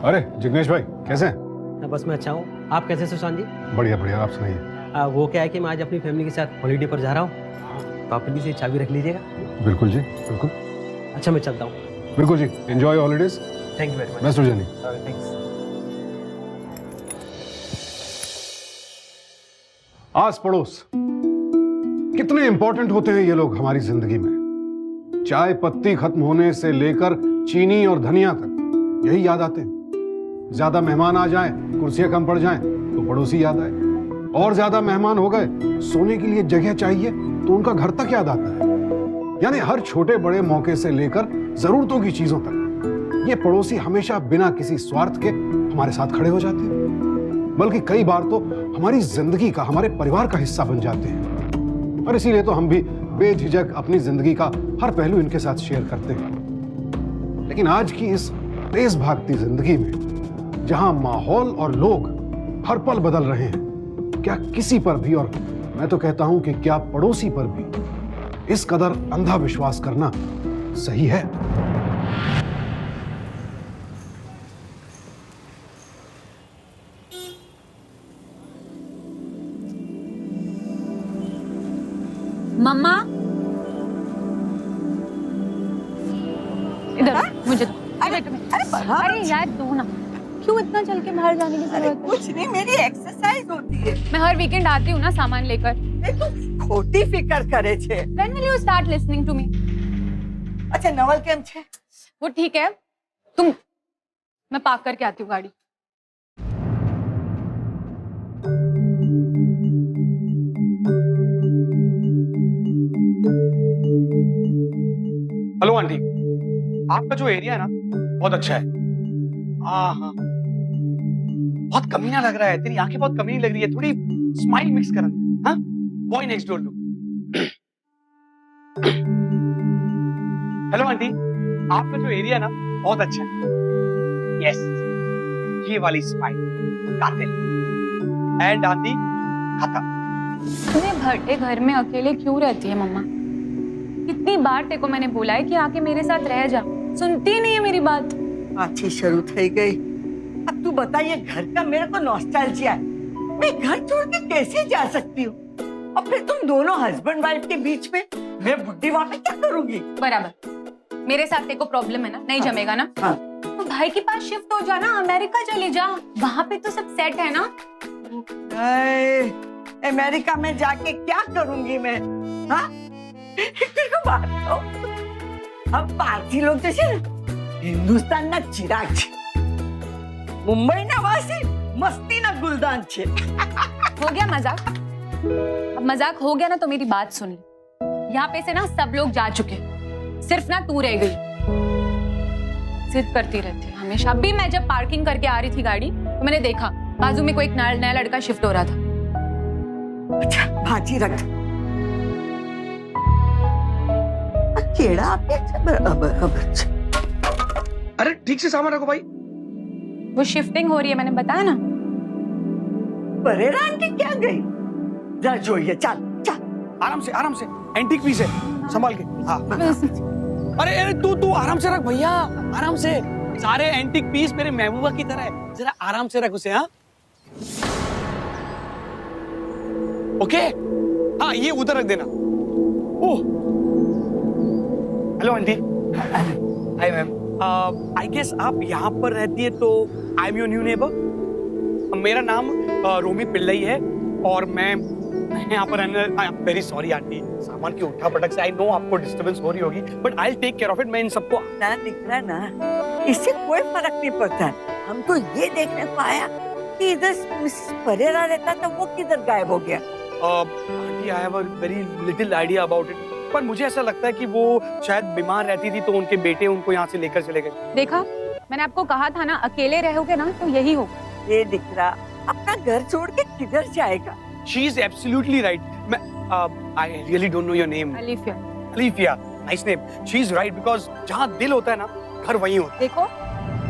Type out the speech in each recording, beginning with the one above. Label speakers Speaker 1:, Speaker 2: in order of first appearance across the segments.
Speaker 1: अरे जिग्नेश भाई कैसे हैं?
Speaker 2: बस मैं अच्छा हूँ। आप कैसे सुशांत जी?
Speaker 1: बढ़िया बढ़िया, आप सुनाइए।
Speaker 2: वो क्या है कि मैं आज अपनी फैमिली के साथ हॉलीडे पर जा रहा हूँ, तो आप जल्दी से चाबी रख लीजिएगा।
Speaker 1: बिल्कुल जी बिल्कुल।
Speaker 2: अच्छा मैं चलता हूँ।
Speaker 1: बिल्कुल जी, enjoy holidays.
Speaker 2: Thank you very much.
Speaker 1: Best of journey.
Speaker 2: Thanks.
Speaker 1: आस पड़ोस कितने इंपॉर्टेंट होते हैं ये लोग हमारी जिंदगी में। चाय पत्ती खत्म होने से लेकर चीनी और धनिया तक यही याद आते हैं। ज्यादा मेहमान आ जाएं, कुर्सियां कम पड़ जाएं तो पड़ोसी याद आए, और ज्यादा मेहमान हो गए, सोने के लिए जगह चाहिए तो उनका घर तक याद आता है। यानी हर छोटे बड़े मौके से लेकर जरूरतों की चीजों तक ये पड़ोसी हमेशा बिना किसी स्वार्थ के हमारे साथ खड़े हो जाते हैं, बल्कि कई बार तो हमारी जिंदगी का, हमारे परिवार का हिस्सा बन जाते हैं। और इसीलिए तो हम भी बेझिझक अपनी जिंदगी का हर पहलू इनके साथ शेयर करते हैं। लेकिन आज की इस तेज भागती जिंदगी में, जहां माहौल और लोग हर पल बदल रहे हैं, क्या किसी पर भी, और मैं तो कहता हूं कि क्या पड़ोसी पर भी, इस कदर अंधा विश्वास करना सही है?
Speaker 3: मम्मा इधर मुझे दो। अरे यार दो ना, क्यों इतना चल के बाहर जाने की जरूरत है?
Speaker 4: कुछ नहीं, मेरी एक्सरसाइज होती है।
Speaker 3: मैं हर वीकेंड आती हूँ ना सामान लेकर।
Speaker 4: तू खोटी फिकर करे छे।
Speaker 3: When will you start listening to me?
Speaker 4: अच्छा नवल केम छे?
Speaker 3: वो ठीक है, मैं पार्क करके आती हूँ गाड़ी।
Speaker 5: हेलो आंटी, आपका जो एरिया है ना बहुत अच्छा है। हाँ हाँ, बहुत कमीना लग रहा है। तेरी आंखें बहुत कमीनी लग रही है, थोड़ी स्माइल मिक्स कर। हाँ, boy next door look. Hello aunty, आपका जो एरिया है ना बहुत अच्छा है। यस, ये वाली स्माइल कातिल। एंड आंटी खाता।
Speaker 3: तुम्हें भट्टे घर में अकेले क्यों रहती है मम्मा? कितनी बार तेको मैंने बोला है कि आके मेरे साथ रह जा, सुनती नहीं है मेरी बात।
Speaker 4: अच्छी शुरू થઈ गई। अब तू बताइए, घर का मेरे को नॉस्टैल्जिया है। मैं घर छोड़ के कैसे जा सकती हूँ? और फिर तुम दोनों हस्बैंड वाइफ के बीच में मैं बुढ़ी वहाँ पे क्या करूँगी?
Speaker 3: बराबर, मेरे साथ तेको प्रॉब्लम है ना, नहीं जमेगा ना?
Speaker 4: हाँ।
Speaker 3: तो भाई के पास शिफ्ट हो जाना, अमेरिका चली जा, वहाँ पे तो सब सेट है ना।
Speaker 4: अमेरिका में जाके क्या करूँगी मैं? हाँ? बात तो हम भारतीय लोग जैसे हिंदुस्तान ना चिराग छे, मुंबई ना वासी, मस्ती ना गुलदान छे।
Speaker 3: हो गया मजाक? अब मजाक हो गया ना तो मेरी बात सुन ले। यहाँ पे से ना सब लोग जा चुके, सिर्फ ना तू रह गई। जिद करती रहती है हमेशा। अभी मैं जब पार्किंग करके आ रही थी गाड़ी, तो मैंने देखा बाजू में कोई एक नया लड़का शिफ्ट हो रहा था।
Speaker 4: अच्छा भाजी रख। केड़ा पे
Speaker 5: अरे ठीक से सामान रखो भाई।
Speaker 3: वो शिफ्टिंग हो रही है, मैंने बताया ना।
Speaker 4: परेरा आंटी क्या गई? जा जोइए, चल चल।
Speaker 5: आराम से एंटीक पीस है, संभाल के। हाँ। अरे अरे तू आराम से रख भैया, आराम से। सारे एंटीक पीस मेरे महबूबा की तरह है, जरा आराम से रख उसे। हाँ ओके। हाँ ये उधर रख देना। Oh hello aunty. Hi ma'am. I guess आप यहाँ पर रहती है, तो I am your new neighbour. मेरा नाम रोमी पिल्लई है और मैं यहाँ पर I am very sorry aunty, सामान की उठा पटक से आई नो आपको डिस्टर्बेंस हो रही होगी, but I will take care of it. मैं इन सबको
Speaker 4: ना दिख रहा ना, इससे कोई फर्क नहीं पड़ता है। हम तो ये देखने को आया कि इधर मिसेस परेरा रहता था, वो किधर गायब हो गया?
Speaker 5: Aunty I have a very little idea about it, पर मुझे ऐसा लगता है कि वो शायद बीमार रहती थी, तो उनके बेटे उनको यहाँ से लेकर चले गए।
Speaker 3: देखा, मैंने आपको कहा था ना, अकेले रहोगे ना तो यही हो।
Speaker 4: ये दिख रहा, अपना घर छोड़ के किधर जाएगा?
Speaker 5: She is absolutely right. I really don't know your name.
Speaker 3: Alifiya.
Speaker 5: Alifia, nice name. She is right because जहाँ दिल होता है ना, घर वहीं होता है।
Speaker 3: देखो,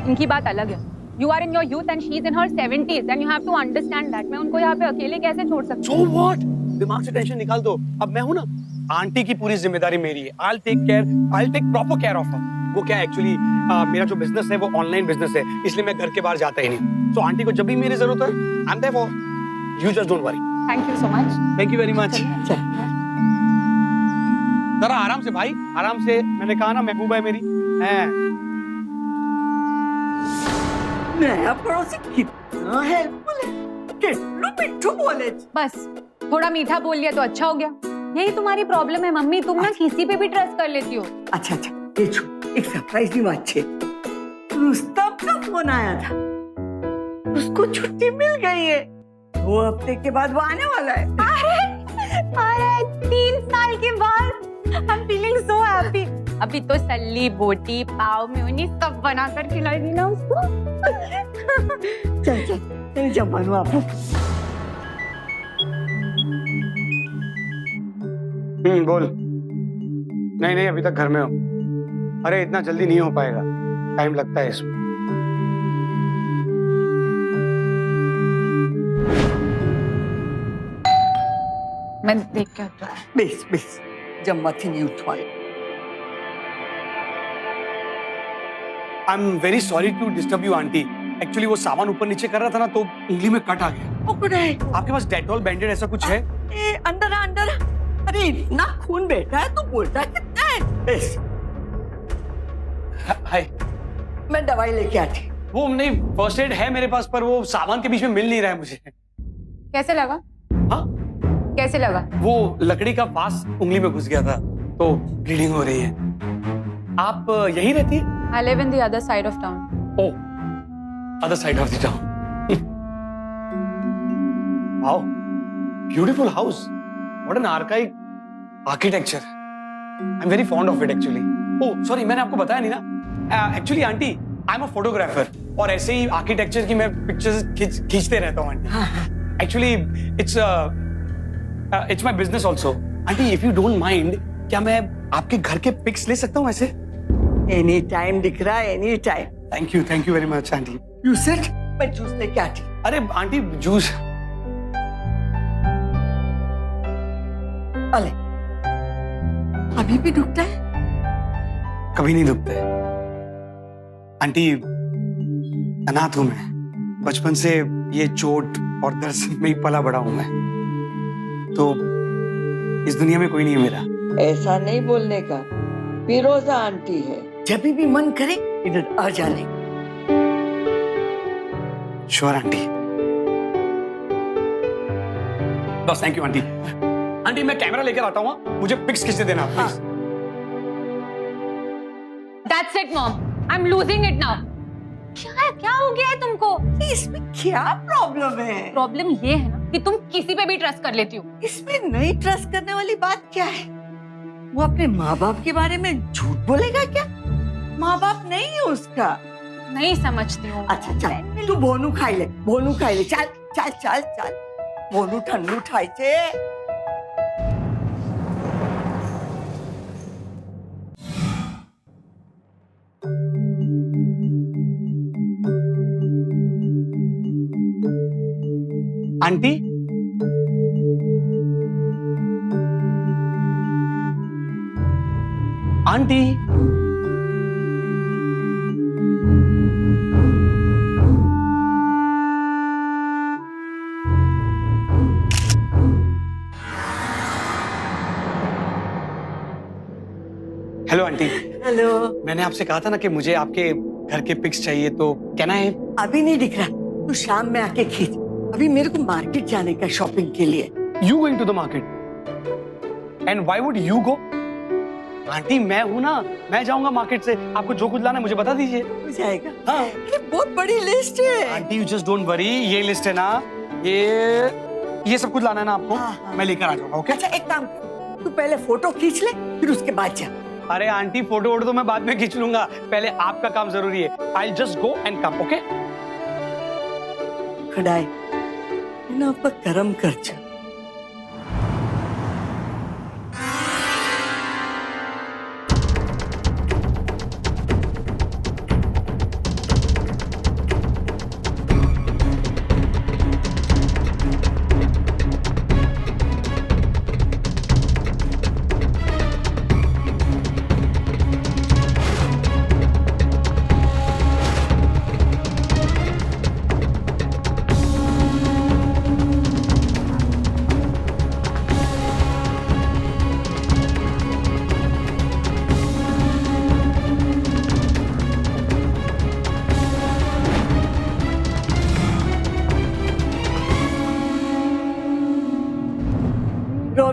Speaker 3: इनकी बात अलग है। You are in your youth and she is in her 70s and you have to understand that. मैं उनको यहाँ पे अकेले कैसे छोड़ सकती
Speaker 5: हूँ? So what? दिमाग से टेंशन निकाल दो। अब मैं हूँ ना, आंटी की पूरी जिम्मेदारी मेरी है। I'll take proper care of her. वो क्या एक्चुअली मेरा जो बिजनेस है वो ऑनलाइन बिजनेस है, इसलिए मैं घर के बाहर जाता ही नहीं। सो आंटी को जब भी मेरी जरूरत है, I am there for you, just don't worry.
Speaker 3: Thank you so much.
Speaker 5: Thank you very much.
Speaker 4: चल
Speaker 5: जरा आराम से भाई, आराम से। मैंने कहा ना महबूबा है मेरी। है
Speaker 4: नया पड़ोसी कितना हेल्पफुल है, कितना मिठू बोले।
Speaker 3: बस थोड़ा मीठा बोल लिया तो अच्छा हो गया। यही तुम्हारी प्रॉब्लम है मम्मी, तुम ना किसी पे भी ट्रस्ट कर लेती हो।
Speaker 4: अच्छा अच्छा, ये छो, एक सरप्राइज की बात है। रुस्तम का फोन आया था, उसको छुट्टी मिल गई है। 2 हफ्ते के बाद वो आने वाला है।
Speaker 3: अरे 3 साल के बाद, I am feeling so happy. अभी तो सल्ली बोटी पाव में सब बना कर खिलाएगी ना उसको।
Speaker 4: चल चल तेरी जब बनू आप।
Speaker 5: बोल। नहीं नहीं, अभी तक घर में हो। अरे इतना जल्दी नहीं हो पाएगा, टाइम लगता है इसमें।
Speaker 3: मैं देख के आता हूँ।
Speaker 4: बेस बेस, जब मत ही नहीं उठवाए।
Speaker 5: I am very sorry to disturb you aunty. Actually वो सामान ऊपर नीचे कर रहा था ना, तो उंगली में कट आ गया। आपके पास डेटॉल बैंडेड ऐसा कुछ है?
Speaker 4: अंदर आ, अंदर आ। अरे इतना खून बेटा है, तू बोलता कितना है? बेस,
Speaker 5: हाय।
Speaker 4: मैं दवाई लेके आती।
Speaker 5: वो नहीं, फर्स्ट एड है मेरे पास, पर वो सामान के बीच में मिल नहीं रहा है मुझे।
Speaker 3: कैसे लगा?
Speaker 5: हाँ,
Speaker 3: कैसे लगा?
Speaker 5: वो लकड़ी का फास उंगली में घुस गया था, तो ब्लीडिंग हो रही है। आप यहीं रहती है?
Speaker 3: I live in the other side of town.
Speaker 5: Oh, other side of the town. Wow, beautiful house. What an archaic architecture. I'm very fond of it actually. Oh, sorry, मैंने आपको बताया नहीं ना। Actually, aunty, I'm a photographer और ऐसे ही architecture की मैं pictures खींचते रहता हूँ aunty. Actually, it's my business also. Aunty, if you don't mind, क्या मैं आपके घर के पिक्स ले सकता हूँ ऐसे?
Speaker 4: एनी टाइम दिख रहा है, any time.
Speaker 5: Thank you very much aunty.
Speaker 4: You sit, मैं जूस लेके आती।
Speaker 5: अरे आंटी, जूस?
Speaker 4: अले, अभी भी दुखता है?
Speaker 5: कभी नहीं दुखता है आंटी। अनाथ हूं मैं, बचपन से ये चोट और दर्द में ही पला बड़ा हूं मैं, तो इस दुनिया में कोई नहीं है मेरा।
Speaker 4: ऐसा नहीं बोलने का, फिरोजा आंटी है, जब भी मन करे इधर आ जाने।
Speaker 5: Sure aunty. बस थैंक यू आंटी। आंटी मैं कैमरा लेकर आता हूँ, मुझे पिक्स खींचने देना please.
Speaker 3: That's it, Mom. I'm losing it now. क्या हो गया है तुमको?
Speaker 4: इसमें क्या प्रॉब्लम है?
Speaker 3: प्रॉब्लम ये है ना कि तुम किसी पे भी ट्रस्ट कर लेती हो।
Speaker 4: इसमें नहीं ट्रस्ट करने वाली बात क्या है? वो अपने माँ बाप के बारे में झूठ बोलेगा क्या? माँ बाप नहीं है उसका।
Speaker 3: नहीं समझती हूँ।
Speaker 4: अच्छा चल, तू बोनू खाई ले, बोनू खाई ले। चल चल चल चल, बोनू ठंडू खाई छे।
Speaker 5: Aunty, aunty, hello aunty.
Speaker 4: Hello.
Speaker 5: मैंने आपसे कहा था ना कि मुझे आपके घर के पिक्स चाहिए, तो कहना है?
Speaker 4: अभी नहीं दिख रहा, तू शाम में आके खींच। अभी मेरे को मार्केट जाने का शॉपिंग के लिए।
Speaker 5: You going to the market? And why would you go? Aunty मैं हूं ना, मैं जाऊंगा मार्केट से। आपको जो कुछ लाना है मुझे बता दीजिए।
Speaker 4: हो जाएगा।
Speaker 5: हाँ।
Speaker 4: ये बहुत बड़ी लिस्ट है।
Speaker 5: Aunty you just don't worry, ये लिस्ट है ना, ये सब कुछ लाना है ना आपको।
Speaker 4: हाँ, हाँ।
Speaker 5: मैं लेकर आ जाऊंगा। ओके?
Speaker 4: अच्छा एक काम कर, तू पहले फोटो खींच ले, फिर उसके बाद जा।
Speaker 5: अरे आंटी फोटो वोटो तो मैं बाद में खींच लूंगा, पहले आपका काम जरूरी है। I'll just go and come, okay?
Speaker 4: खड़ाई ना पर कर्म कर जा।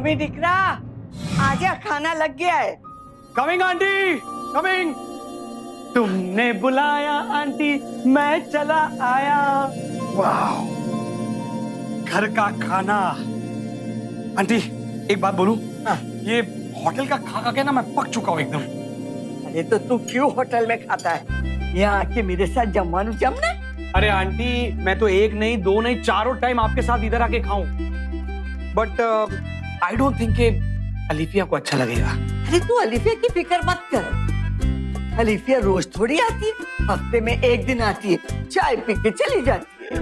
Speaker 4: रोमी दिखरा, आजा खाना लग गया है।
Speaker 5: Coming aunty, coming. तुमने बुलाया आंटी, मैं चला आया। वाह, घर का खाना। आंटी एक बात बोलूं?
Speaker 4: हाँ।
Speaker 5: ये होटल का खा के ना मैं पक चुका हूँ एकदम।
Speaker 4: अरे तो तू क्यों होटल में खाता है? यहाँ आके मेरे साथ जमवानू जमना।
Speaker 5: अरे आंटी, मैं तो एक नहीं, दो नहीं, चारों टाइम आपके साथ इधर आके खाऊं। बट आई डोंट थिंक कि अलीफिया को अच्छा लगेगा।
Speaker 4: अरे तू अलीफिया की फिक्र मत कर। अलीफिया रोज थोड़ी आती है, हफ्ते में एक दिन आती है, चाय पी के चली जाती है।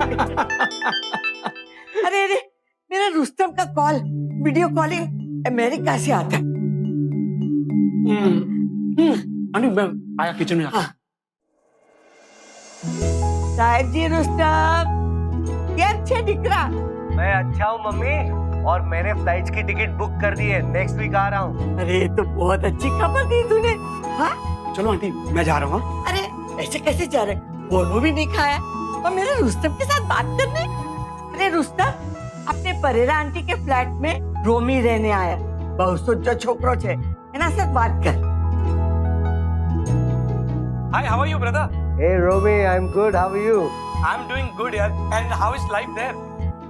Speaker 4: अरे अरे, मेरा रुस्तम का कॉल वीडियो कॉलिंग अमेरिका से आता है।
Speaker 5: आंटी मैं आया किचन में।
Speaker 4: हाँ। साहिब जी, रुस्तम ये अच्छे दिख रहा।
Speaker 6: मैं अच्छा हूँ मम्मी, और मैंने फ्लाइट की टिकट बुक कर दी है, नेक्स्ट वीक आ रहा हूँ।
Speaker 4: अरे तो बहुत अच्छी खबर दी तूने। हाँ?
Speaker 5: चलो आंटी मैं जा रहा हूँ।
Speaker 4: अरे ऐसे कैसे जा रहे? बोलो भी नहीं खाया और मेरे रुस्तम के साथ बात करने। अरे रुस्तम अपने परेरा आंटी के फ्लैट में रोमी रहने आया। बहुत सोचा छोकरो छे, एना साथ बात कर।
Speaker 5: Hi, how are you brother?
Speaker 6: Hey Romy, I'm good. How are you?
Speaker 5: I am doing good यार। And how is life there?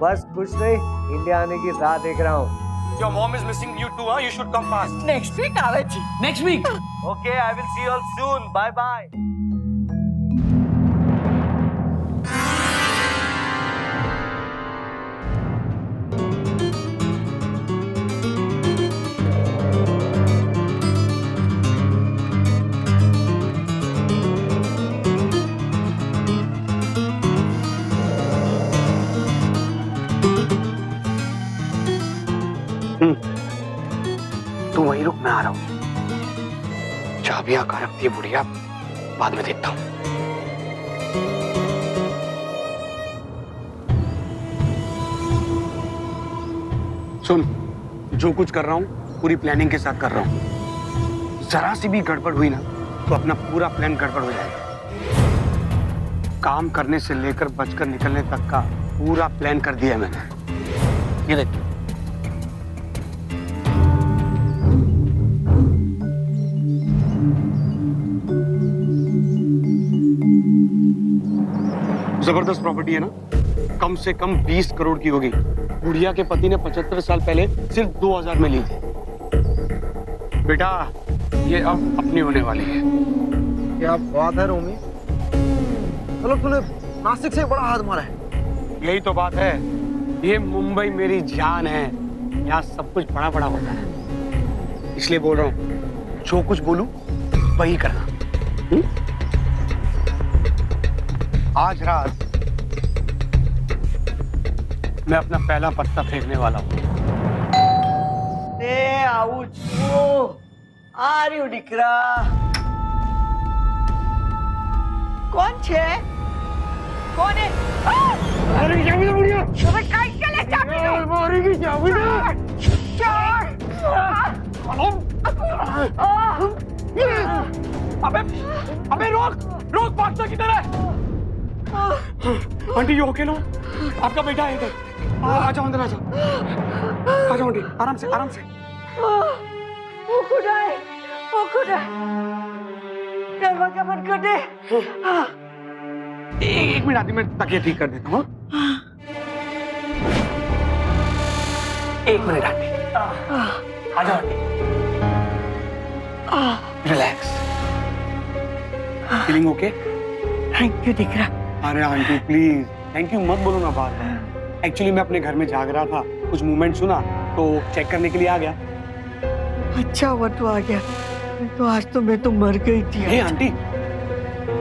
Speaker 6: बस कुछ नहीं, इंडिया आने की राह देख रहा हूँ।
Speaker 5: Your mom is missing you too, you should come fast.
Speaker 4: Next week आवे जी।
Speaker 5: Next week.
Speaker 6: Okay, I will see you all soon. Bye bye.
Speaker 5: तू वहीं रुक, मैं आ रहा हूँ। चाबियां कहाँ रखती है बुढ़िया, बाद में देखता हूँ। सुन, जो कुछ कर रहा हूँ पूरी प्लानिंग के साथ कर रहा हूँ। जरा सी भी गड़बड़ हुई ना तो अपना पूरा प्लान गड़बड़ हो जाएगा। काम करने से लेकर बचकर निकलने तक का पूरा प्लान कर दिया है मैंने। ये देख, जबरदस्त प्रॉपर्टी है ना, कम से कम 20 करोड़ की होगी। बुढ़िया के पति ने 75 साल पहले सिर्फ 2000 में ली थी। बेटा ये अब अपनी होने वाली है।
Speaker 6: क्या बात है रोमी, मतलब तूने नासिक से बड़ा हाथ मारा है।
Speaker 5: यही तो बात है, ये मुंबई मेरी जान है, यहाँ सब कुछ बड़ा बड़ा होता है, इसलिए बोल रहा हूँ जो कुछ बोलूं वही करना। आज रात मैं अपना पहला पत्ता फेंकने वाला हूँ।
Speaker 4: आऊं છું आ रही हूँ दिखरा। कौन छे? कौन है?
Speaker 5: अरे चाबी दे बुढ़िया।
Speaker 4: अबे काहे के लिए चाबी दो?
Speaker 5: मारेगी चाबी दे। अबे रोक भागता किधर है? आंटी यू ओके ना? आपका बेटा है इधर। आ जाओ अंदर, आ जाओ आंटी, आराम से आराम से।
Speaker 4: वो खुदा है, वो खुदा। दरवाजा बंद कर दे।
Speaker 5: एक मिनट आती, मैं तकिया ठीक कर देता हूँ। एक मिनट आती, आ जाओ aunty. Relax. Feeling okay?
Speaker 4: Thank you दिखरा।
Speaker 5: अरे आंटी प्लीज थैंक यू मत बोलो ना बात। एक्चुअली मैं अपने घर में जाग रहा था, कुछ मूवमेंट सुना तो चेक करने के लिए आ गया।
Speaker 4: अच्छा हुआ तू आ गया, तो आज तो मैं तो मर गई थी।
Speaker 5: हे आंटी,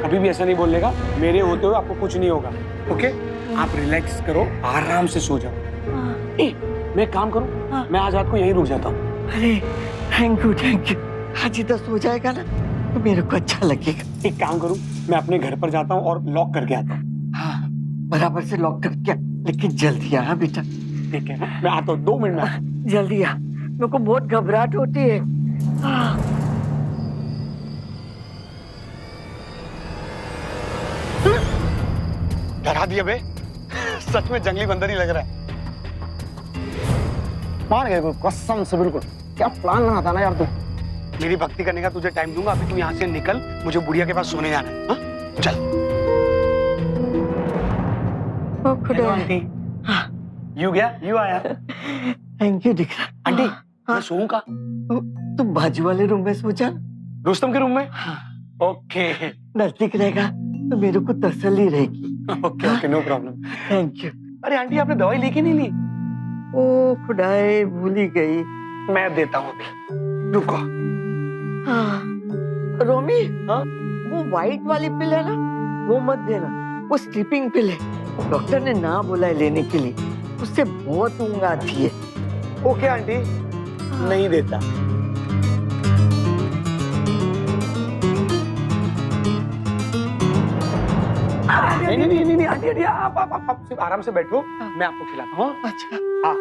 Speaker 5: कभी भी ऐसा नहीं बोलने का, मेरे होते हुए आपको कुछ नहीं होगा। ओके आप रिलैक्स करो, आराम से सो जाओ। मैं एक काम करूं, मैं आज रात को यहीं रुक जाता हूँ।
Speaker 4: अरे थैंक यू। आज इधर सो जाएगा ना तो मेरे को अच्छा लगेगा।
Speaker 5: एक काम करूं, मैं अपने घर पर जाता हूँ और लॉक करके आता हूँ।
Speaker 4: हाँ बराबर से लॉक कर दिया, लेकिन जल्दी आ बेटा।
Speaker 5: ठीक है ना, मैं आता हूँ 2 मिनट में।
Speaker 4: जल्दी आ, मेरे को बहुत घबराहट होती है।
Speaker 5: डरा दिया बे, सच में जंगली बंदर ही लग रहा है।
Speaker 6: मान गए कसम से बिल्कुल। क्या प्लान बना था ना यार तू।
Speaker 5: मेरी भक्ति करने का तुझे टाइम दूंगा, अभी तू यहाँ से निकल, मुझे बुढ़िया के पास सोने जाना है। हाँ? चल।
Speaker 4: ओ खुदा।
Speaker 5: आंटी, यू गया, यू आया।
Speaker 4: थैंक यू दिखरा।
Speaker 5: आंटी,
Speaker 4: हाँ।
Speaker 5: मैं सोऊं का?
Speaker 4: तू बाजू वाले रूम में सो जा।
Speaker 5: रुस्तम के रूम में?
Speaker 4: हाँ।
Speaker 5: ओके
Speaker 4: नजदीक रहेगा तो मेरे को तसल्ली रहेगी।
Speaker 5: Okay okay, no problem.
Speaker 4: Thank you.
Speaker 5: अरे आंटी, आपने दवाई लेके नहीं ली?
Speaker 4: ओ खुदाए, भूल ही गई।
Speaker 5: मैं देता हूँ अभी, रुको।
Speaker 4: हाँ। रोमी,
Speaker 5: हाँ?
Speaker 4: वो व्हाइट वाली पिल है ना, वो मत देना। वो स्लीपिंग पिल है, डॉक्टर ने ना बोला है लेने के लिए। उससे बहुत ऊँघ आती है।
Speaker 5: ओके आंटी, नहीं देता। नहीं आंटी आंटी, आप सिर्फ आराम से बैठो, मैं आपको खिलाता हूँ।
Speaker 4: अच्छा।
Speaker 5: हाँ।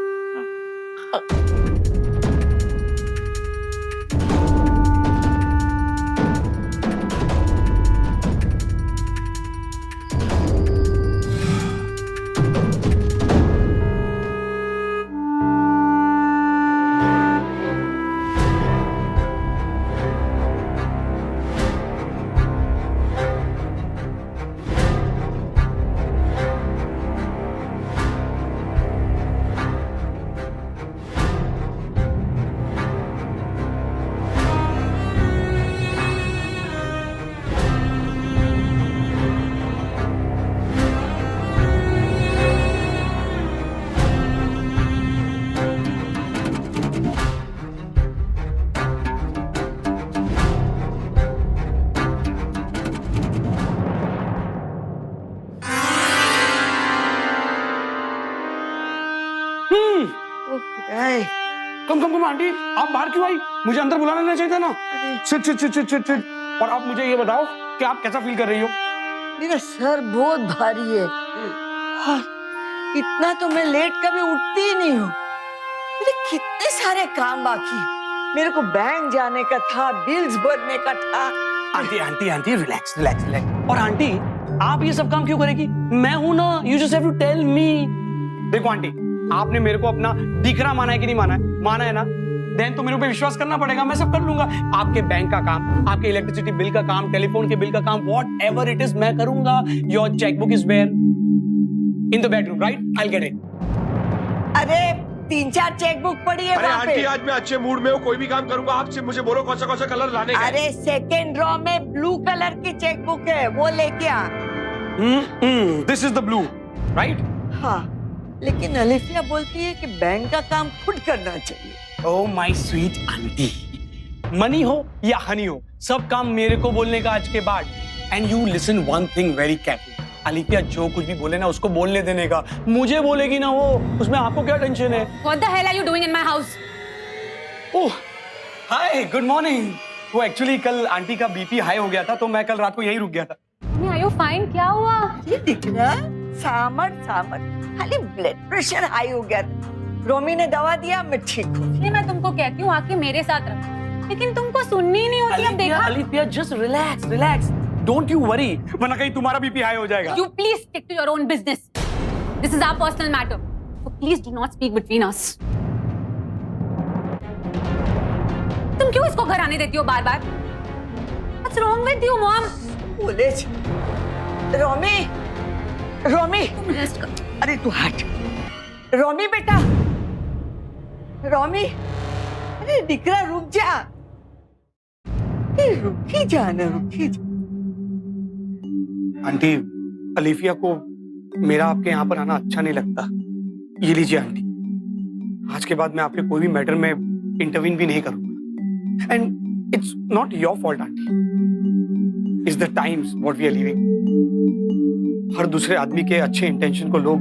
Speaker 4: ओ खुदाए।
Speaker 5: कम आंटी, आप बाहर क्यों आई? मुझे अंदर बुलाना नहीं चाहिए था ना।
Speaker 4: अरे
Speaker 5: सिट। और आप मुझे ये बताओ कि आप कैसा फील कर रही हो?
Speaker 4: मेरा सर बहुत भारी है। हाँ, इतना तो मैं लेट कभी उठती ही नहीं हूँ। मेरे कितने सारे काम बाकी हैं। मेरे को बैंक जाने का था, बिल्स भरने का था।
Speaker 5: Aunty, relax. और आंटी, आप ये सब काम क्यों करेगी? मैं हूं ना, you just have to tell me. देखो आंटी, आपने मेरे को अपना दीकरा माना है कि नहीं माना है? माना है ना? देन तो मेरे पे विश्वास करना पड़ेगा, मैं सब कर लूंगा। आपके बैंक का काम, आपके इलेक्ट्रिसिटी बिल का काम, टेलीफोन के बिल का काम, वॉट एवर इट इज, मैं करूंगा। Your chequebook is where in the bedroom, right? I will get it.
Speaker 4: अरे 3-4 चेकबुक पड़ी है
Speaker 7: अरे
Speaker 4: वहाँ पे।
Speaker 7: आंटी, आज मैं अच्छे मूड में हूँ, कोई भी काम करूंगा। आपसे मुझे बोलो कौन सा कलर लाने का है।
Speaker 4: अरे सेकेंड ड्रॉ में ब्लू कलर की चेकबुक है, वो लेके आ।
Speaker 5: This is the blue, right?
Speaker 4: हाँ, लेकिन अलिफिया बोलती है कि बैंक का काम खुद करना चाहिए।
Speaker 5: Oh my sweet aunty, money हो या हनी हो, सब काम मेरे को बोलने का आज के बाद। And you listen one thing very carefully. Alifiya जो कुछ भी बोले ना, उसको बोलने देने का। मुझे बोलेगी ना वो, उसमें आपको क्या टेंशन है?
Speaker 3: What the hell are you doing in my house?
Speaker 5: Oh hi, good morning. वो एक्चुअली कल आंटी का बीपी हाई हो गया था, तो मैं कल रात को यहीं रुक गया था।
Speaker 3: Are you fine? क्या हुआ?
Speaker 4: ये दिख रहा, सामर खाली ब्लड प्रेशर हाई हो गया था। रोमी ने दवा दिया, मैं ठीक हूँ।
Speaker 3: इसलिए मैं तुमको कहती हूँ आके मेरे साथ रहो, लेकिन तुमको सुननी ही नहीं होती। अब देखा?
Speaker 5: Alifiya just relax, don't you worry, वरना कहीं तुम्हारा बीपी हाई हो जाएगा।
Speaker 3: You please stick to your own business. This is our personal matter. So please do not speak between us. तुम क्यों इसको घर आने देती हो बार-बार? What's wrong with you, mom?
Speaker 4: बोले रोमी,
Speaker 3: तुम रेस्ट करो।
Speaker 4: अरे तू हट। रोमी बेटा, रोमी, अरे दिकरा रुक जा। रुकी जा ना, रुकी जा।
Speaker 5: आंटी, अलिफिया को मेरा आपके यहाँ पर आना अच्छा नहीं लगता। ये लीजिए आंटी, आज के बाद मैं आपके कोई भी मैटर में इंटरवीन भी नहीं करूंगा। And it's not your fault aunty, it's the times what we are living. हर दूसरे आदमी के अच्छे इंटेंशन को लोग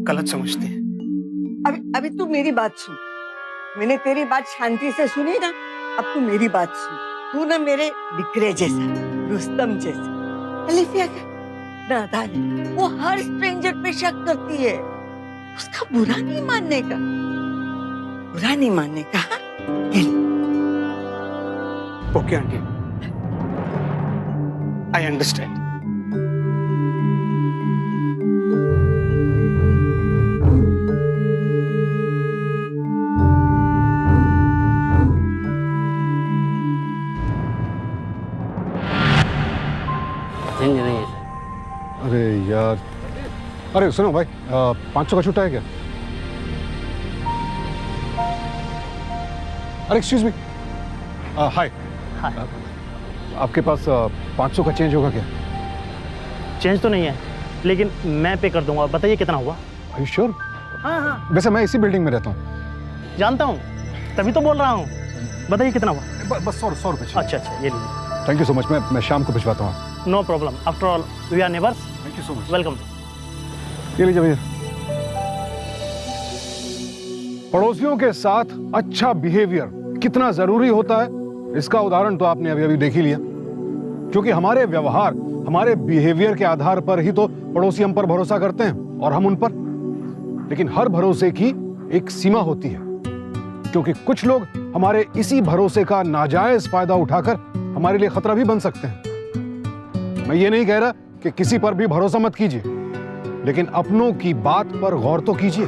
Speaker 5: गलत समझते हैं।
Speaker 4: अभी तू मेरी बात सुन। मैंने तेरी बात शांति से सुनी ना, अब तू मेरी बात सुन। तू ना मेरे दिकरे जैसा, रुस्तम जैसा। अलिफिया का नादान है, वो हर स्ट्रेंजर पे शक करती है। उसका बुरा नहीं मानने का।
Speaker 5: Okay aunty, I understand.
Speaker 2: Change नहीं है सर।
Speaker 1: अरे यार, अरे सुनो भाई, 500 का छुट्टा है क्या? अरे एक्सक्यूज मी, हाय, आपके पास 500 का चेंज होगा क्या?
Speaker 8: चेंज तो नहीं है, लेकिन मैं पे कर दूंगा। बताइए कितना हुआ?
Speaker 1: Are you sure?
Speaker 8: हाँ हाँ,
Speaker 1: वैसे मैं इसी बिल्डिंग में रहता हूँ।
Speaker 8: जानता हूँ, तभी तो बोल रहा हूँ। बताइए कितना हुआ?
Speaker 1: बस 100 रुपये चाहिए।
Speaker 8: अच्छा, ये लीजिए।
Speaker 1: थैंक यू सो मच, मैं शाम को भिजवाता हूँ।
Speaker 8: No problem, after all we are neighbours.
Speaker 1: Thank you so much.
Speaker 8: Welcome.
Speaker 1: ये लीजिए भैया। पड़ोसियों के साथ अच्छा बिहेवियर कितना जरूरी होता है, इसका उदाहरण तो आपने अभी देख ही लिया। क्योंकि हमारे व्यवहार, हमारे बिहेवियर के आधार पर ही तो पड़ोसी हम पर भरोसा करते हैं और हम उन पर। लेकिन हर भरोसे की एक सीमा होती है, क्योंकि कुछ लोग हमारे इसी भरोसे का नाजायज फायदा उठाकर हमारे लिए खतरा भी बन सकते हैं। मैं ये नहीं कह रहा कि किसी पर भी भरोसा मत कीजिए, लेकिन अपनों की बात पर गौर तो कीजिए।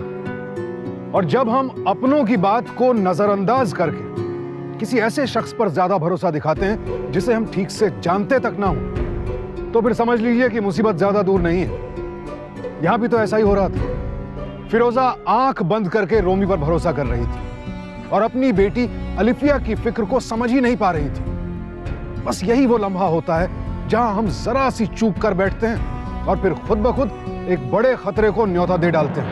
Speaker 1: और जब हम अपनों की बात को नजरअंदाज करके किसी ऐसे शख्स पर ज्यादा भरोसा दिखाते हैं जिसे हम ठीक से जानते तक ना हो, तो फिर समझ लीजिए कि मुसीबत ज्यादा दूर नहीं है। यहां भी तो ऐसा ही हो रहा था। फिरोजा आंख बंद करके रोमी पर भरोसा कर रही थी और अपनी बेटी अलिफिया की फिक्र को समझ ही नहीं पा रही थी। बस यही वो लम्हा होता है जहां हम जरा सी चूक कर बैठते हैं और फिर खुद ब खुद एक बड़े खतरे को न्योता दे डालते हैं।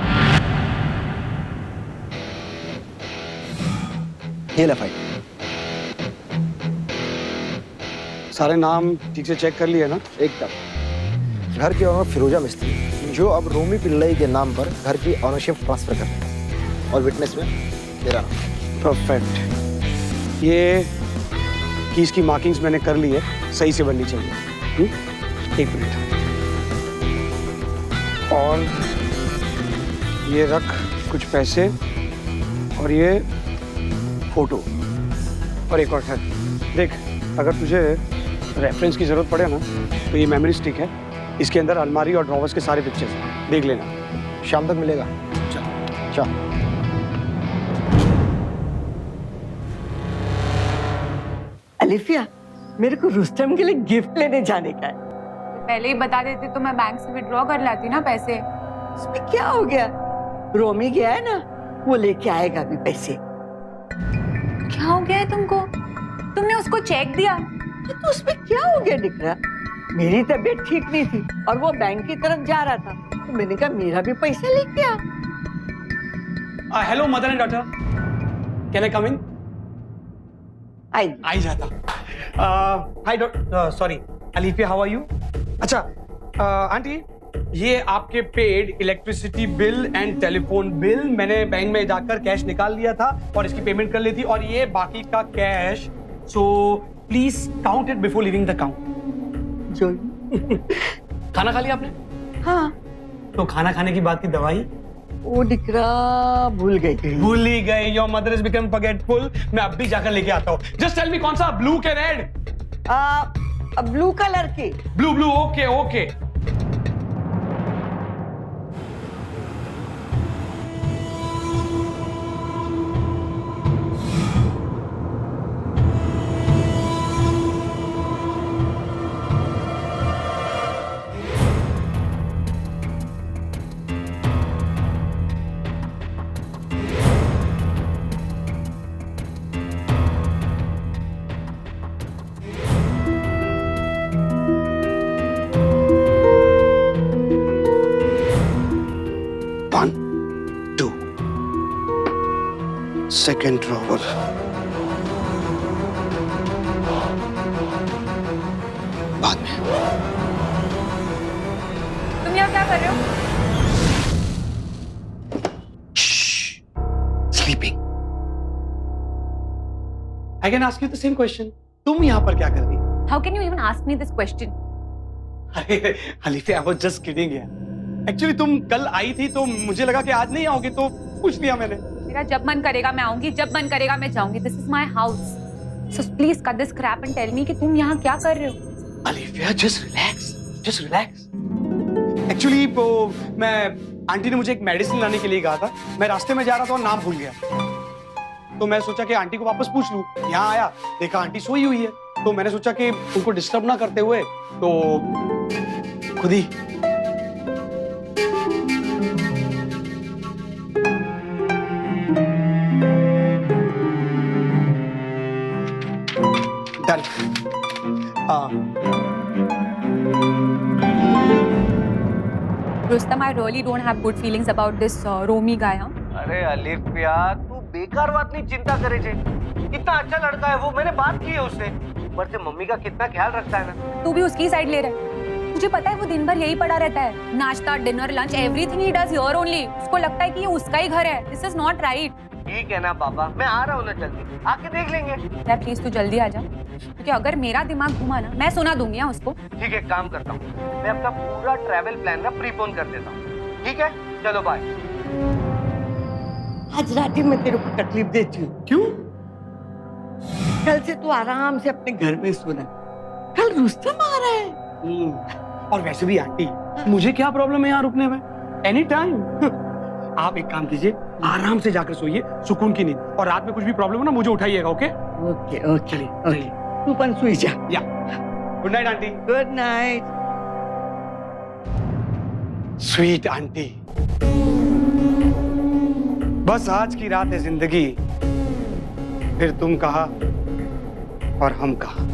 Speaker 9: ये ले फाइल। सारे नाम ठीक से चेक कर लिए ना?
Speaker 6: एकदम। घर की ओनर फिरोजा मिस्त्री, जो अब रोमी पिल्लई के नाम पर घर की ऑनरशिप ट्रांसफर कर रहे, और विटनेस में तेरा नाम।
Speaker 9: परफेक्ट। ये कीज की मार्किंग्स मैंने कर ली है, सही से बननी चाहिए। एक मिनट। और ये रख कुछ पैसे, और ये फोटो, और एक और है। देख, अगर तुझे रेफरेंस की जरूरत पड़े ना, तो ये मेमोरी स्टिक है, इसके अंदर अलमारी और ड्रॉवर्स के सारे पिक्चर्स हैं, देख लेना।
Speaker 6: शाम तक मिलेगा। चल।
Speaker 4: अलिफिया, मेरे को रुस्तम के लिए गिफ्ट लेने जाने का है।
Speaker 3: पहले ही बता देते तो मैं बैंक से विड्रॉ कर लाती ना पैसे।
Speaker 4: उसमें क्या हो गया? रोमी गया है ना, वो लेके आएगा अभी पैसे।
Speaker 3: क्या हो गया है तुमको? तुमने उसको चेक दिया?
Speaker 4: तो उसमें क्या हो गया निकला? मेरी तबीयत ठीक नहीं थी और वो बैंक की तरफ जा रहा था, तो मैंने कहा मेरा भी पैसा लेके आ।
Speaker 5: Hello mother and daughter, can I come in? आई जाता। Hi sorry Alifiya, how are you? अच्छा आंटी, ये आपके paid electricity bill and telephone bill मैंने बैंक में जाकर कैश निकाल लिया था और इसकी पेमेंट कर ली थी, और ये बाकी का cash, so please count it before leaving the count.
Speaker 4: जो
Speaker 5: खाना खा लिया आपने?
Speaker 4: हाँ,
Speaker 5: तो खाना खाने की बात की दवाई
Speaker 4: वो दिकरा भूल गई।
Speaker 5: भूल ही गई। Your mother is become forgetful. मैं अब भी जाकर लेके आता हूँ। जस्ट टेल मी कौन सा, ब्लू के रेड?
Speaker 4: ब्लू कलर की।
Speaker 5: Blue blue, okay okay.
Speaker 9: Second drawer, बाद में।
Speaker 3: तुम यहाँ क्या कर रहे हो?
Speaker 9: Sleeping.
Speaker 5: I can ask you the same question. तुम यहाँ पर क्या कर रही?
Speaker 3: How can you even ask me this question?
Speaker 5: अरे Alifiya, I was just kidding यार। एक्चुअली तुम कल आई थी तो मुझे लगा कि आज नहीं आओगे, तो पूछ लिया मैंने।
Speaker 3: मेरा जब मन करेगा मैं आऊंगी, जब मन करेगा मैं जाऊंगी। This is my house, so please cut this crap and tell me कि तुम यहाँ क्या कर रहे हो।
Speaker 5: Alifiya, just relax, just relax. Actually वो मैं, आंटी ने मुझे एक मेडिसिन लाने के लिए कहा था, मैं रास्ते में जा रहा था और नाम भूल गया, तो मैं सोचा कि आंटी को वापस पूछ लूं। यहाँ आया, देखा आंटी सोई हुई है, तो मैंने सोचा कि उनको डिस्टर्ब ना करते हुए तो खुद ही। Done.
Speaker 3: Rustam, I really don't have good feelings about this Romy guy, huh?
Speaker 10: अरे अलिफिया तू बेकार बात नहीं चिंता करे जे कितना अच्छा लड़का है वो मैंने बात की है उससे ऊपर से मम्मी का कितना ख्याल रखता है ना
Speaker 3: तू भी उसकी साइड ले रहा है। तुझे पता है वो दिन भर यही पड़ा रहता है, नाश्ता dinner lunch everything he does here only. उसको लगता है कि ये उसका ही घर है। This is not right.
Speaker 10: ठीक है ना पापा मैं आ रहा हूँ ना जल्दी आके देख लेंगे।
Speaker 3: यार प्लीज तू जल्दी आ जा, क्योंकि अगर मेरा दिमाग घुमा ना मैं सुना दूंगी हाँ उसको।
Speaker 10: ठीक है काम करता हूँ मैं अपना पूरा ट्रैवल प्लान ना प्रीपोन कर देता हूँ। ठीक है चलो बाय।
Speaker 4: आज रात में तेरे को तकलीफ देती हूँ।
Speaker 5: क्यों?
Speaker 4: कल से तू आराम से अपने घर में सोना। कल रुस्तम आ रहा है।
Speaker 5: और वैसे भी आंटी मुझे क्या प्रॉब्लम है यहाँ रुकने में? Any time. आप एक काम कीजिए आराम से जाकर सोइए सुकून की नींद और रात में कुछ भी प्रॉब्लम हो ना मुझे उठाइएगा। ओके
Speaker 4: ओके ओके
Speaker 5: चलिए
Speaker 4: ओके तू पण सोई जा।
Speaker 5: या good night aunty.
Speaker 4: Good night.
Speaker 5: Sweet aunty बस आज की रात है जिंदगी फिर तुम कहा और हम कहा।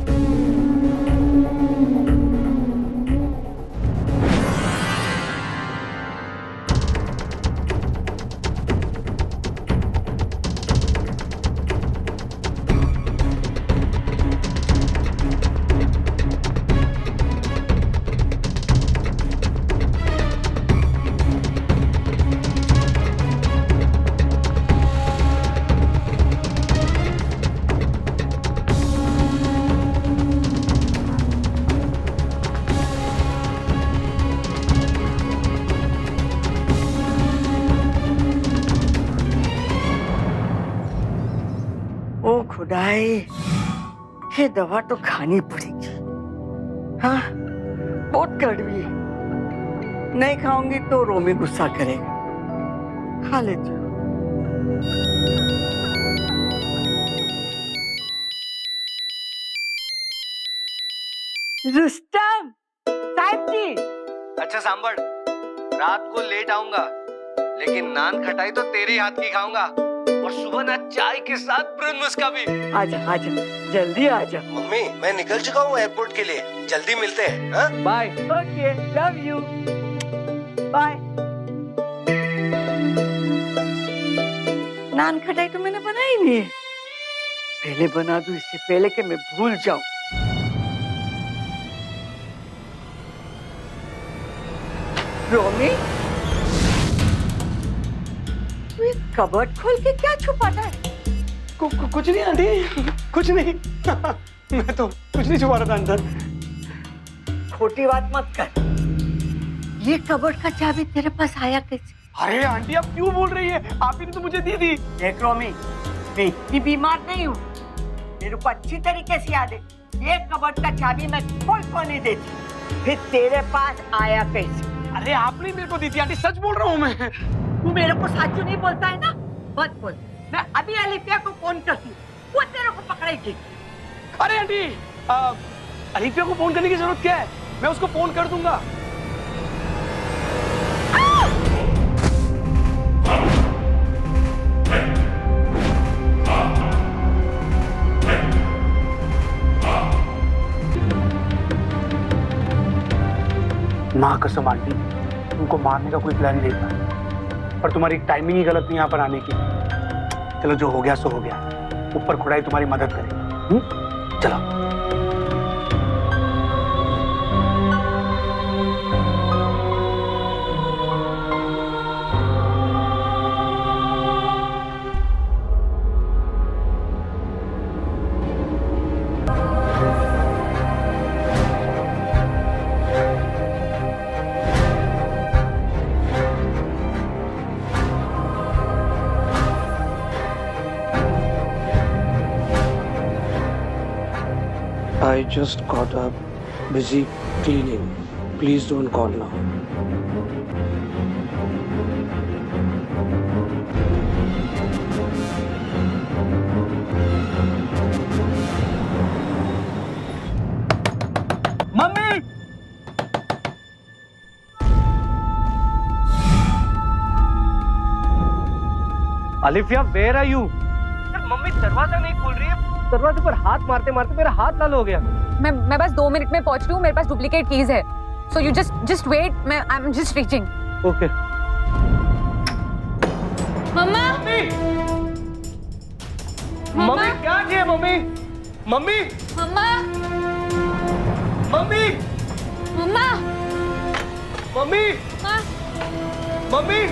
Speaker 4: ओ खुदाई ये दवा तो खानी पड़ेगी। हाँ बहुत कड़वी है, नहीं खाऊंगी तो रोमी गुस्सा करेगा। खा लेती हूँ। रुस्तम साहब जी।
Speaker 10: अच्छा सांभर रात को लेट आऊंगा लेकिन नान खटाई तो तेरे हाथ की खाऊंगा और सुबह ना चाय के साथ प्रून मुस्का भी।
Speaker 4: आजा आजा जल्दी आजा।
Speaker 10: मम्मी मैं निकल चुका हूँ एयरपोर्ट के लिए जल्दी मिलते हैं। हाँ?
Speaker 4: Bye. Okay love you bye. Nankhatai तो मैंने बनाई नहीं है, पहले बना दूं इससे पहले कि मैं भूल जाऊं। रोमी तू ये कबर्ड खोल के क्या छुपाता है?
Speaker 5: कुछ नहीं आंटी कुछ नहीं। मैं तो कुछ नहीं छुपा रहा था अंदर।
Speaker 4: खोटी बात मत कर। ये कबर्ड का चाबी तेरे पास आया कैसे?
Speaker 5: अरे आंटी आप क्यों बोल रही है? आप ही ने तो मुझे दी थी।
Speaker 4: देख रोमी मैं इतनी बीमार नहीं हूँ, मेरे को अच्छी तरीके से याद है ये कबर्ड का चाबी मैं कोई को नहीं देती। फिर तेरे पास आया कैसे?
Speaker 5: अरे आपने मेरे को दी थी आंटी सच बोल रहा हूँ मैं।
Speaker 4: तू मेरे को साचू नहीं बोलता है ना, मत बोल। मैं अभी अलिफिया को फोन करती हूँ, वो तेरे को पकड़ेगी।
Speaker 5: अरे आंटी अलिफिया को फोन करने की जरूरत क्या है? मैं उसको फोन कर दूंगा। माँ कसम आंटी तुमको मारने का कोई प्लान नहीं था, पर तुम्हारी टाइमिंग ही गलत थी यहाँ पर आने की। चलो जो हो गया सो हो गया, ऊपर खुदाई तुम्हारी मदद करेगी। चलो
Speaker 9: I just got up, busy cleaning. Please don't call now.
Speaker 4: Mummy
Speaker 10: Alifiya where are you? यार मम्मी दरवाजा नहीं खोल रही है, दरवाजे पर हाथ मारते मारते मेरा हाथ लाल हो गया।
Speaker 3: मैं बस 2 मिनट में पहुंच रही हूँ, मेरे पास डुप्लीकेट कीज है, सो यू जस्ट वेट, मैं I am just reaching.
Speaker 10: Okay.
Speaker 3: Mama
Speaker 10: mummy क्या किया mummy? Mummy
Speaker 3: mama
Speaker 10: mummy
Speaker 3: mama
Speaker 10: mummy mummy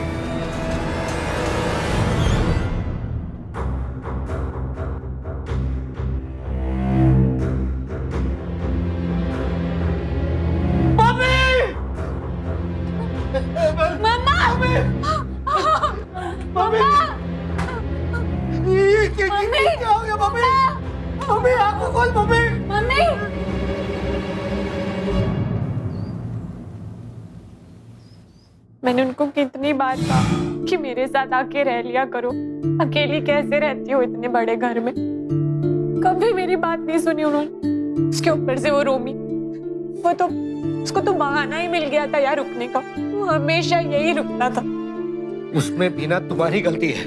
Speaker 11: मैंने उनको कितनी बार कहा कि मेरे साथ आके रह लिया करो, अकेली कैसे रहती हो इतने बड़े घर में। कभी मेरी बात नहीं सुनी उन्होंने। उसके ऊपर से वो रोमी, वो तो उसको तो बहाना ही मिल गया था यार रुकने का, वो हमेशा यही रुकता था।
Speaker 10: उसमें भी ना तुम्हारी गलती है।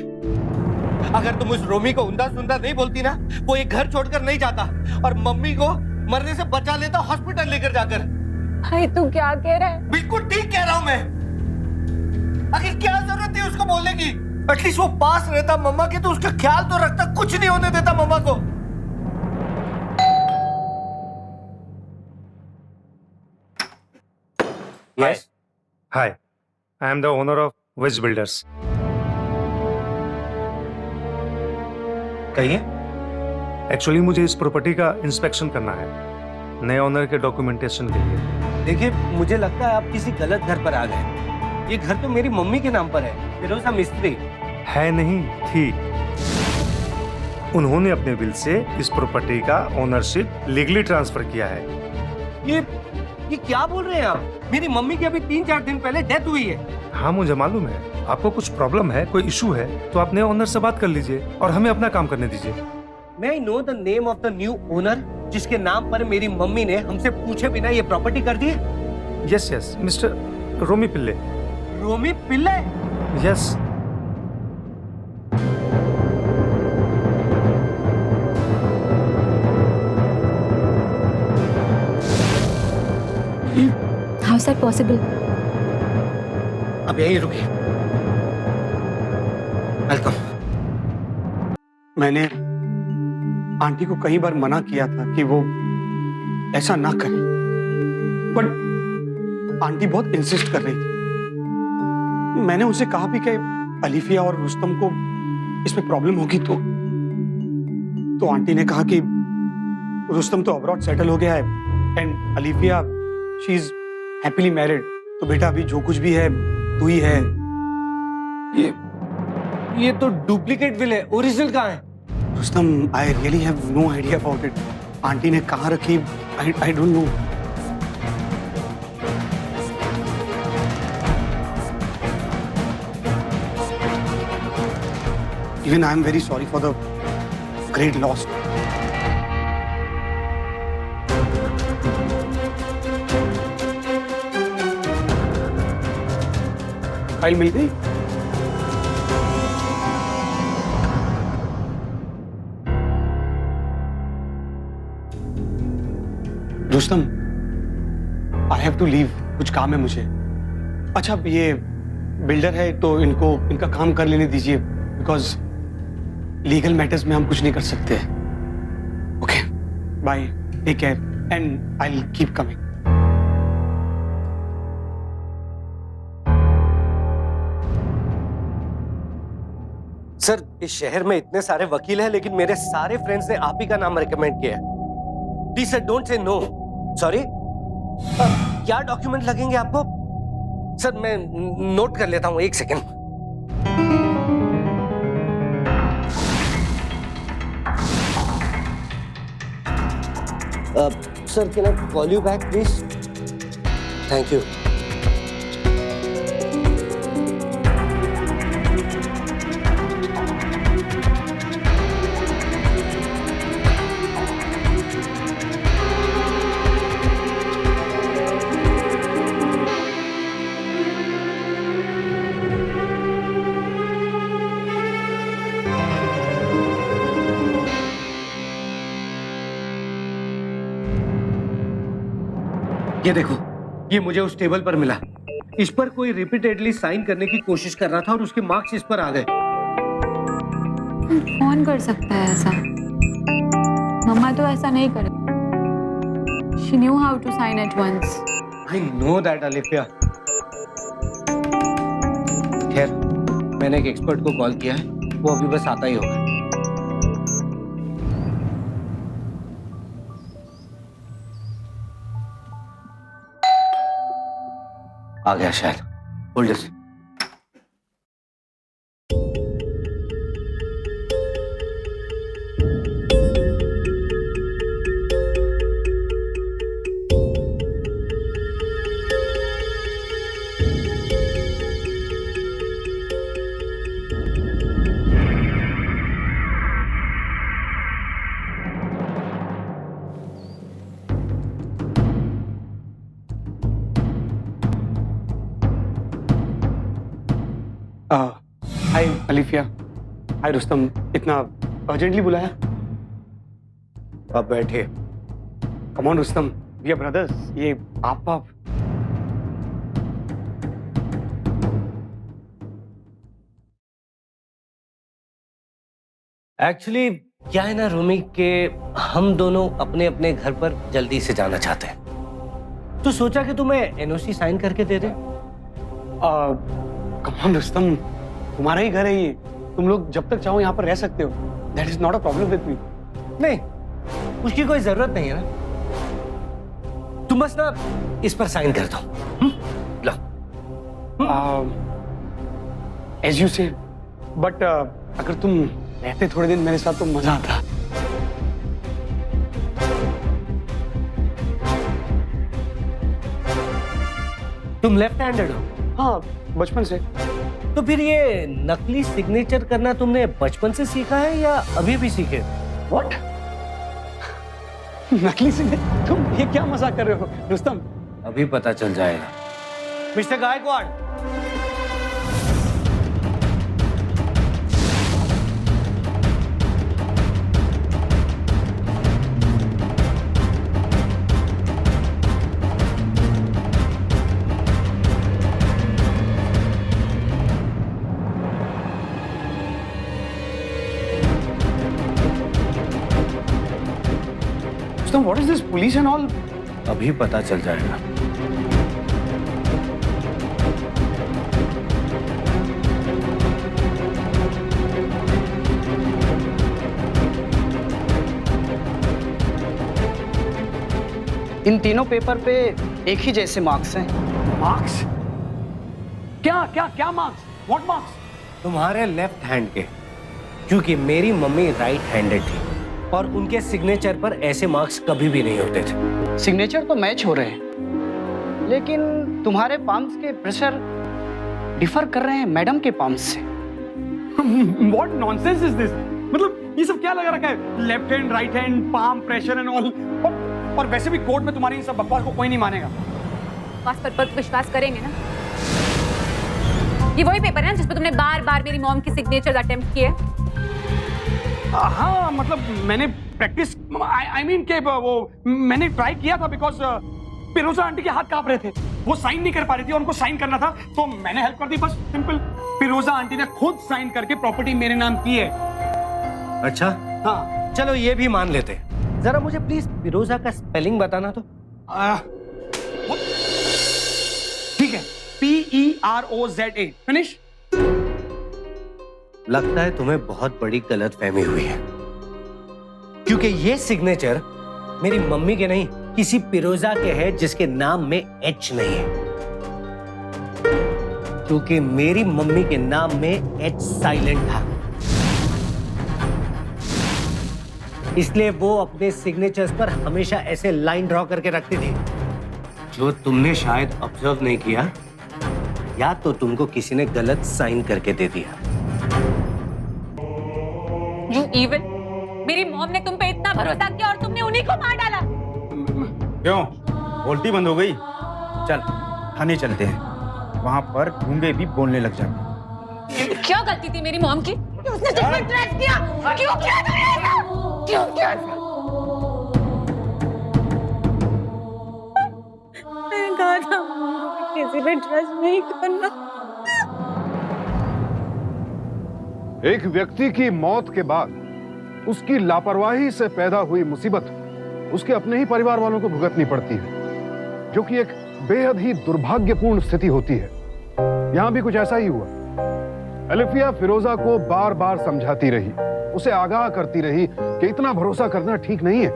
Speaker 10: अगर तुम उस रोमी को उंधा सुंधा नहीं बोलती ना, वो एक घर छोड़कर नहीं जाता और मम्मी को मरने से बचा लेता हॉस्पिटल लेकर जाकर।
Speaker 11: भाई तू क्या कह रहा है?
Speaker 10: बिल्कुल ठीक कह रहा हूं मैं। आखिर क्या जरूरत थी उसको बोलने की? एटलीस्ट वो पास रहता मम्मा के तो उसका ख्याल तो रखता, कुछ नहीं होने देता मम्मा को।
Speaker 12: Yes. Hi, I am the owner of Wiz Builders.
Speaker 10: कहिए।
Speaker 12: एक्चुअली मुझे इस प्रॉपर्टी का इंस्पेक्शन करना है, नए ओनर के डॉक्यूमेंटेशन के लिए।
Speaker 10: देखिए मुझे लगता है आप किसी गलत घर पर आ गए। ये घर तो मेरी मम्मी के नाम पर है, फिरोजा मिस्त्री।
Speaker 12: है नहीं, थी। उन्होंने अपने बिल से इस प्रॉपर्टी का ओनरशिप लीगली ट्रांसफर किया है।
Speaker 10: ये क्या बोल रहे हैं आप? मेरी मम्मी की अभी 3-4 दिन पहले डेथ हुई है।
Speaker 12: हाँ मुझे मालूम है। आपको कुछ प्रॉब्लम है, कोई इशू है तो आप नए ओनर से बात कर लीजिए और हमें अपना काम करने दीजिए।
Speaker 10: May I know the name of the new owner जिसके नाम पर मेरी मम्मी ने हमसे पूछे बिना ये प्रॉपर्टी कर दी है?
Speaker 12: Yes yes, mister Romi Pillai.
Speaker 10: Romi Pillai?
Speaker 12: Yes.
Speaker 3: How is that possible?
Speaker 10: अब यहीं रुकिए। वेलकम।
Speaker 9: मैंने आंटी को कई बार मना किया था कि वो ऐसा ना करें, बट आंटी बहुत इंसिस्ट कर रही थी। मैंने उनसे कहा भी कि अलीफिया और रुस्तम को इसमें प्रॉब्लम होगी तो आंटी ने कहा कि रुस्तम तो अब्रॉड सेटल हो गया है and Alifiya she is happily married, तो बेटा अभी जो कुछ भी है तू ही है।
Speaker 10: ये तो डुप्लीकेट विल है, ओरिजिनल कहाँ है?
Speaker 9: Rustam, I really have no idea about it. Aunty ने कहाँ रखी, I don't know. Even I am very sorry for the great loss. File मिल गई? Rustam, I have to leave. कुछ काम है मुझे। अच्छा ये बिल्डर है तो इनका काम कर लेने दीजिए, बिकॉज लीगल मैटर्स में हम कुछ नहीं कर सकते। Okay, bye, take care and I will keep coming.
Speaker 10: Sir इस शहर में इतने सारे वकील हैं लेकिन मेरे सारे फ्रेंड्स ने आप ही का नाम रिकमेंड किया है। Please sir don't say no. Sorry. क्या डॉक्यूमेंट लगेंगे आपको? सर मैं नोट कर लेता हूँ, 1 second. Sir can I call you back please? Thank you. ये देखो, ये मुझे उस टेबल पर मिला। इस पर कोई रिपीटेडली साइन करने की कोशिश कर रहा था और उसके मार्क्स इस पर आ गए।
Speaker 3: कौन कर सकता है ऐसा? मम्मा तो ऐसा नहीं करे। She knew how to sign at once.
Speaker 10: I know that, Alifiya. खैर, मैंने एक एक्सपर्ट को कॉल किया है, वो अभी बस आता ही होगा। आ गया शायद। Hold this.
Speaker 9: Hi Alifiya, hi Rustam, इतना अर्जेंटली बुलाया?
Speaker 10: अब बैठे।
Speaker 9: Come on Rustam, we are brothers. ये आप
Speaker 10: एक्चुअली क्या है ना रूमी के हम दोनों अपने अपने घर पर जल्दी से जाना चाहते हैं, तो सोचा कि तुम्हें एनओसी साइन करके दे दे।
Speaker 9: कम ऑन रुस्तम, तुम्हारा ही घर है ये, तुम लोग जब तक चाहो यहाँ पर रह सकते हो। That is not a problem with me.
Speaker 10: नहीं, उसकी कोई जरूरत नहीं है ना। तुम बस ना इस पर साइन कर दो। लो।
Speaker 9: एज यू से, बट अगर तुम रहते थोड़े दिन मेरे साथ तो मजा आता।
Speaker 10: तुम लेफ्ट हैंडेड हो?
Speaker 9: हाँ, बचपन से।
Speaker 10: तो फिर ये नकली सिग्नेचर करना तुमने बचपन से सीखा है या अभी भी सीखे?
Speaker 9: व्हाट? नकली सिग्नेचर? तुम ये क्या मजाक कर रहे हो रुस्तम?
Speaker 10: अभी पता चल जाएगा। Mister Gaikwad,
Speaker 9: Rustam, what is this police and all?
Speaker 10: अभी पता चल जाएगा।
Speaker 13: इन तीनों पेपर पे एक ही जैसे मार्क्स हैं।
Speaker 9: मार्क्स? क्या क्या क्या मार्क्स? What marks?
Speaker 10: तुम्हारे लेफ्ट हैंड के, क्योंकि मेरी मम्मी राइट हैंडेड थी और उनके सिग्नेचर पर ऐसे मार्क्स कभी भी नहीं होते थे।
Speaker 13: सिग्नेचर तो मैच हो रहे हैं, लेकिन तुम्हारे पाम्स के प्रेशर डिफर कर रहे हैं मैडम के पाम्स से।
Speaker 9: What nonsense is this? मतलब ये सब क्या लगा रखा है? Left hand, right hand, palm pressure and all. और वैसे भी कोर्ट में तुम्हारी इन सब बकवास को कोई नहीं मानेगा।
Speaker 3: पर विश्वास करेंगे ना? ये वही पेपर है ना जिस पर तुमने बार बार मेरी मॉम की सिग्नेचर अटेम्प्ट किए?
Speaker 9: हाँ, मतलब मैंने प्रैक्टिस, आई मीन के वो मैंने ट्राई किया था बिकॉज फिरोजा आंटी के हाथ कांप रहे थे, वो साइन नहीं कर पा रही थी और उनको साइन करना था, तो मैंने हेल्प कर दी, बस सिंपल। फिरोजा आंटी ने खुद साइन करके प्रॉपर्टी मेरे नाम की है।
Speaker 10: अच्छा,
Speaker 9: हाँ,
Speaker 10: चलो ये भी मान लेते हैं। जरा मुझे प्लीज फिरोजा का स्पेलिंग बताना तो।
Speaker 9: ठीक है, PEROZA। फिनिश।
Speaker 10: लगता है तुम्हें बहुत बड़ी गलतफहमी हुई है, क्योंकि ये सिग्नेचर मेरी मम्मी के नहीं, किसी फिरोजा के है जिसके नाम में एच नहीं है, क्योंकि मेरी मम्मी के नाम में एच साइलेंट था, इसलिए वो अपने सिग्नेचर्स पर हमेशा ऐसे लाइन ड्रॉ करके रखती थी, जो तुमने शायद ऑब्जर्व नहीं किया, या तो तुमको किसी ने गलत साइन करके दे दिया।
Speaker 3: You evil! मेरी मॉम ने तुम पे इतना भरोसा किया और तुमने उन्हीं को मार डाला।
Speaker 14: क्यों? उल्टी बंद हो गई? चल थाने चलते हैं, वहां पर गूंगे भी बोलने लग जाएंगे।
Speaker 3: क्या गलती थी मेरी मॉम की? उसने तुम पर ट्रस्ट किया। क्यों किया तुमने ऐसा? क्यों किया?
Speaker 11: किसी पे ट्रस्ट नहीं करना।
Speaker 1: एक व्यक्ति की मौत के बाद उसकी लापरवाही से पैदा हुई मुसीबत उसके अपने ही परिवार वालों को भुगतनी पड़ती है, जो कि एक बेहद ही दुर्भाग्यपूर्ण स्थिति होती है। यहां भी कुछ ऐसा ही हुआ। अलिफिया फिरोजा को बार बार समझाती रही, उसे आगाह करती रही कि इतना भरोसा करना ठीक नहीं है,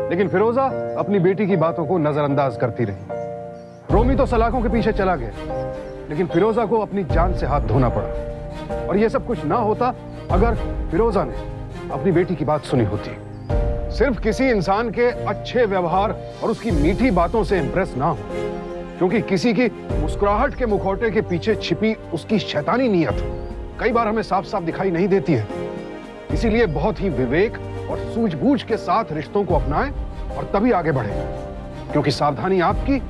Speaker 1: लेकिन फिरोजा अपनी बेटी की बातों को नजरअंदाज करती रही। रोमी तो सलाखों के पीछे चला गया, लेकिन फिरोजा को अपनी जान से हाथ धोना पड़ा। और यह सब कुछ ना होता अगर फिरोजा ने अपनी बेटी की बात सुनी होती। सिर्फ किसी इंसान के अच्छे व्यवहार और उसकी मीठी बातों से इंप्रेस ना हो, क्योंकि किसी की मुस्कुराहट के मुखौटे के पीछे छिपी उसकी शैतानी नीयत कई बार हमें साफ साफ दिखाई नहीं देती है। इसीलिए बहुत ही विवेक और सूझबूझ के साथ रिश्तों को अपनाएं और तभी आगे बढ़ें, क्योंकि सावधानी आपकी,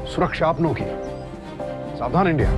Speaker 1: सुरक्षा अपनों की। सावधान इंडिया।